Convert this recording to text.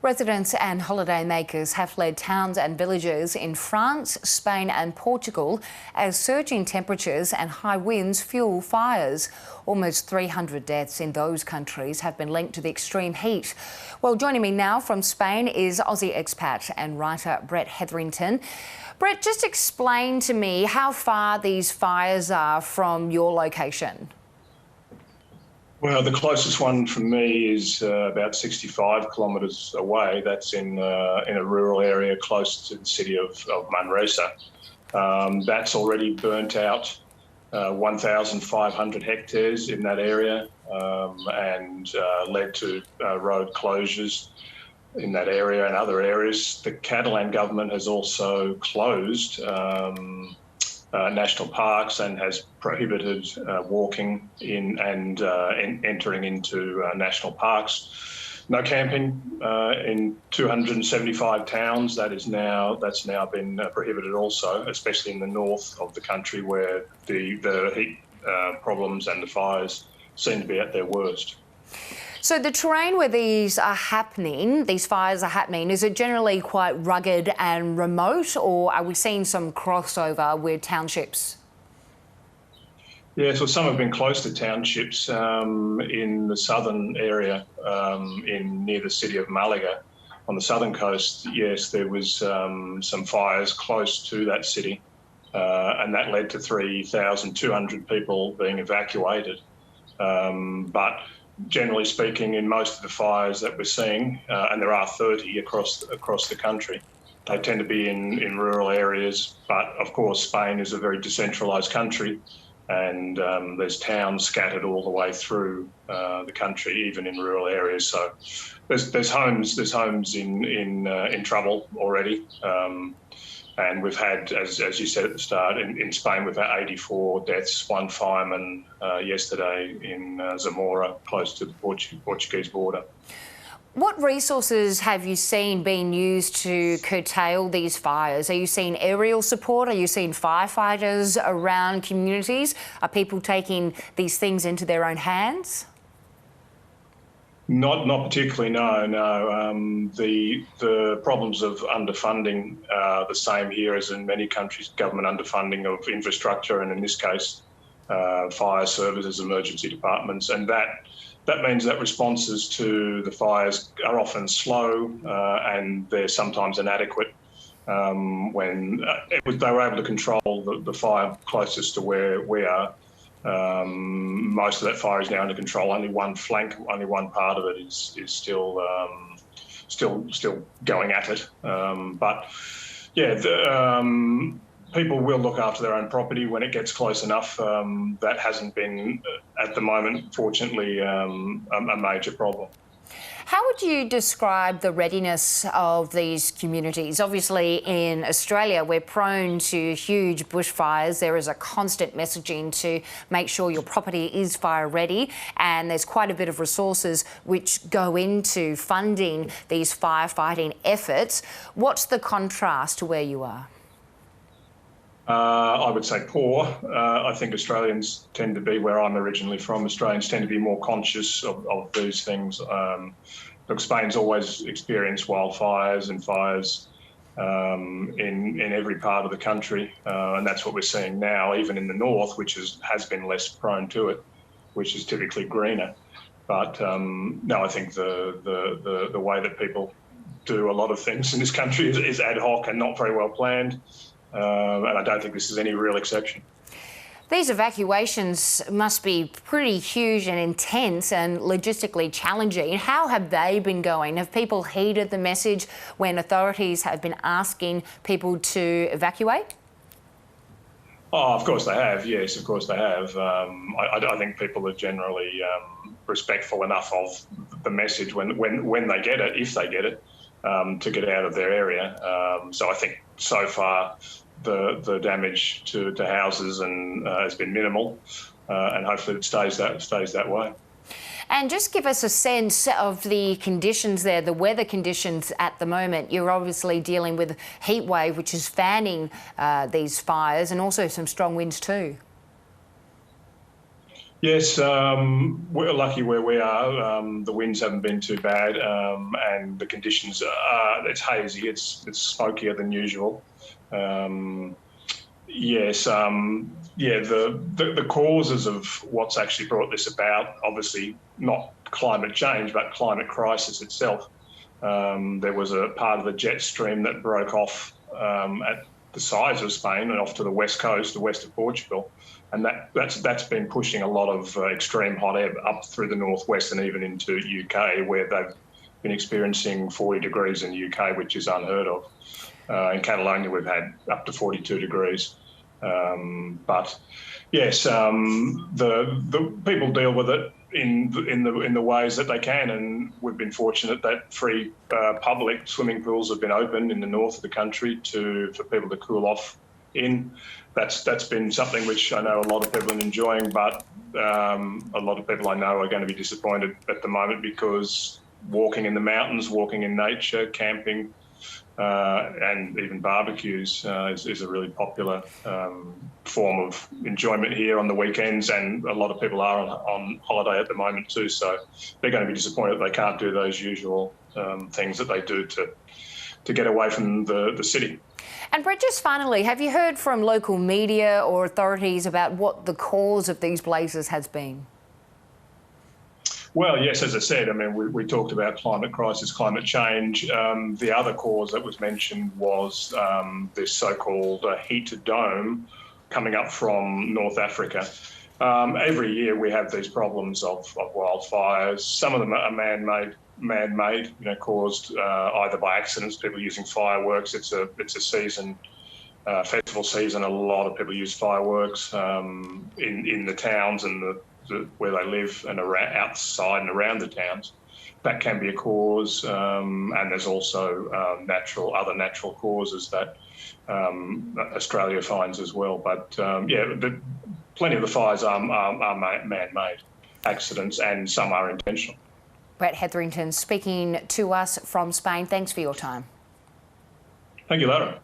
Residents and holidaymakers have fled towns and villages in France, Spain and Portugal as surging temperatures and high winds fuel fires. Almost 300 deaths in those countries have been linked to the extreme heat. Well, joining me now from Spain is Aussie expat and writer Brett Hetherington. Brett, just explain to me how far these fires are from your location. Well, the closest one from me is about 65 kilometres away. That's in a rural area close to the city of Manresa. That's already burnt out 1,500 hectares in that area and led to road closures in that area and other areas. The Catalan government has also closed national parks and has prohibited walking in and entering into national parks. No camping in 275 towns. That's now been prohibited also, especially in the north of the country where the heat problems and the fires seem to be at their worst. So the terrain where these fires are happening, is it generally quite rugged and remote, or are we seeing some crossover with townships? Yeah, so some have been close to townships in the southern area, near the city of Malaga. On the southern coast, yes, there was some fires close to that city, and that led to 3,200 people being evacuated. But generally speaking, in most of the fires that we're seeing, and there are 30 across the country, they tend to be in rural areas. But of course, Spain is a very decentralised country, and there's towns scattered all the way through the country, even in rural areas. So there's homes in trouble already. And we've had, as you said at the start, in Spain, we've had 84 deaths, one fireman yesterday in Zamora, close to the Portuguese border. What resources have you seen being used to curtail these fires? Are you seeing aerial support? Are you seeing firefighters around communities? Are people taking these things into their own hands? Not particularly, no. The problems of underfunding are the same here as in many countries, government underfunding of infrastructure, and in this case, fire services, emergency departments, and that means that responses to the fires are often slow and they're sometimes inadequate. When they were able to control the fire closest to where we are, most of that fire is now under control. Only one part of it is still going at it. But yeah, people will look after their own property when it gets close enough. That hasn't been, at the moment, fortunately, a major problem. How would you describe the readiness of these communities? Obviously, in Australia, we're prone to huge bushfires. There is a constant messaging to make sure your property is fire ready, and there's quite a bit of resources which go into funding these firefighting efforts. What's the contrast to where you are? I would say poor. I think Australians tend to be, where I'm originally from, Australians tend to be more conscious of these things. Look, Spain's always experienced wildfires and fires in every part of the country, and that's what we're seeing now, even in the north, which has been less prone to it, which is typically greener. But no, I think the way that people do a lot of things in this country is ad hoc and not very well planned. And I don't think this is any real exception. These evacuations must be pretty huge and intense and logistically challenging. How have they been going? Have people heeded the message when authorities have been asking people to evacuate? Oh, of course they have. Yes, of course they have. I think people are generally respectful enough of the message when they get it, if they get it, to get out of their area. So I think so far the damage to houses has been minimal, and hopefully it stays that way. And just give us a sense of the conditions there, the weather conditions at the moment. You're obviously dealing with Heatwave, which is fanning these fires, and also some strong winds too. Yes, we're lucky where we are. The winds haven't been too bad, and the conditions it's hazy. It's smokier than usual. Yes, yeah. The causes of what's actually brought this about, obviously not climate change, but climate crisis itself. There was a part of the jet stream that broke off at the sides of Spain and off to the west coast, the west of Portugal, and that's been pushing a lot of extreme hot air up through the northwest and even into UK, where they've been experiencing 40 degrees in the UK, which is unheard of. In Catalonia, we've had up to 42 degrees. But yes, the people deal with it in the ways that they can, and we've been fortunate that free public swimming pools have been opened in the north of the country for people to cool off in. That's been something which I know a lot of people are enjoying, but a lot of people I know are going to be disappointed at the moment, because walking in the mountains, walking in nature, camping, and even barbecues is a really popular form of enjoyment here on the weekends, and a lot of people are on holiday at the moment too, so they're going to be disappointed they can't do those usual things that they do to get away from the city. And Brett, just finally, have you heard from local media or authorities about what the cause of these blazes has been? Well, yes, as I said, I mean, we talked about climate crisis, climate change. The other cause that was mentioned was this so-called heat dome coming up from North Africa. Every year we have these problems of wildfires. Some of them are man-made, caused either by accidents, people using fireworks. It's a season, festival season. A lot of people use fireworks in the towns and where they live and outside and around the towns. That can be a cause, and there's also other natural causes that Australia finds as well. But plenty of the fires are man-made accidents, and some are intentional. Brett Hetherington speaking to us from Spain. Thanks for your time. Thank you, Lara.